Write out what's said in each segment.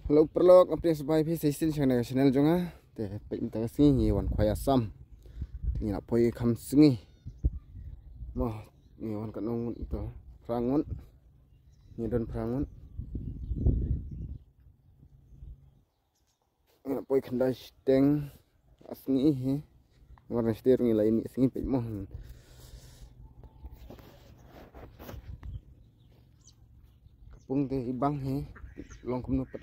Hello perlok apres bai phi seisin channel jonga te pe ta singi wan khoya sam tingna poi kham singi mo ni wan kanong to prangun ni don prangun na poi khanda steng asngi he wan steer ngi lai ni singi pe mo kapung te ibang he long kum no pat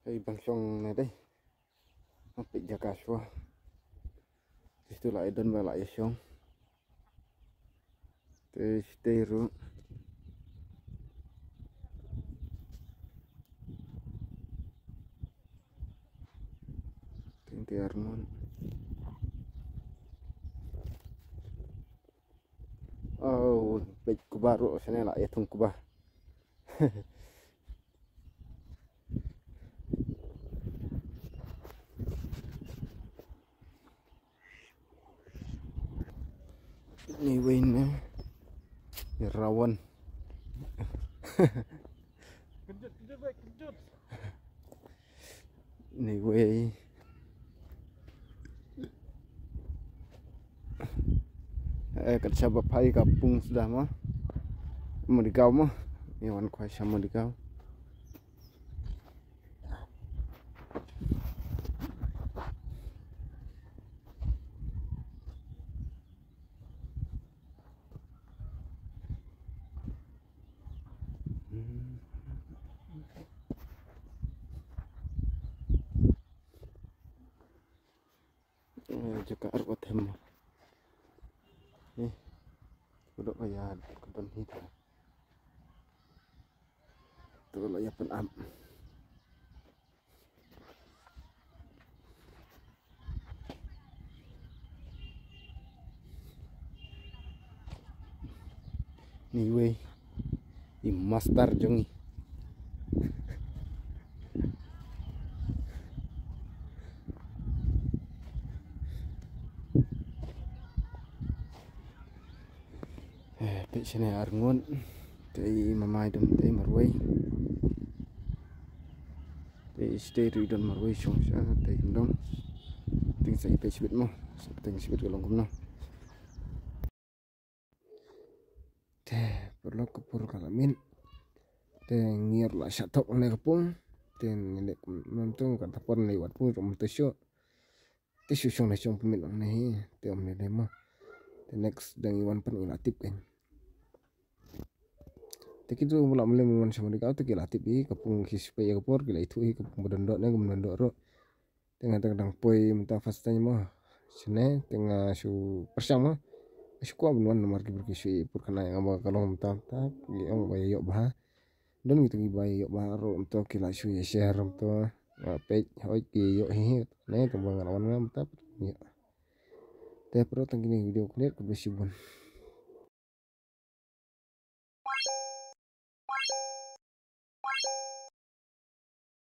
ibang song này đây nó bị giá cả xua thì tôi lại đơn vào lại xong thì stay rồi thì Armon oh baik kuba ro sana lại thùng kuba ni win rawan Kejut baik kejut. Ni way kat sabab pai kapung sudah mah mau digau mah iwan kuai sama digau juga arwah hem duduk kayak kedon hitam tu lah ya penam ni way i master jongi pe sini arngon tei mamai dum tei marwai tei stay ri don marwai song sa tei dong ting sai pe sibit mo ting sibit golong kumno te perlu kapur kalamin te ngir la shatok ne kapung te ne mentung kan tapon lewat pun rom tesyo tisu song ne song pemit ne te om ne demo the next dang iwan pan ilatip kan tapi tu mula mulai memang sama di kau tu kilatip i kapung hispe ya kapur kila itu i kapung bedondok ne kapung bedondok ro tengah tengah poi mentah fastanya mah sini tengah su persam mah su kuat benuan nomor kiberkisui pur kana yang ama kalau mentah tak yang bayar yok bah don gitu bayar yok bah ro untuk kila su ya share untuk page hoi ki yok hi ne tembang lawan mentah ya teh perlu tangkini video kulit kubesibun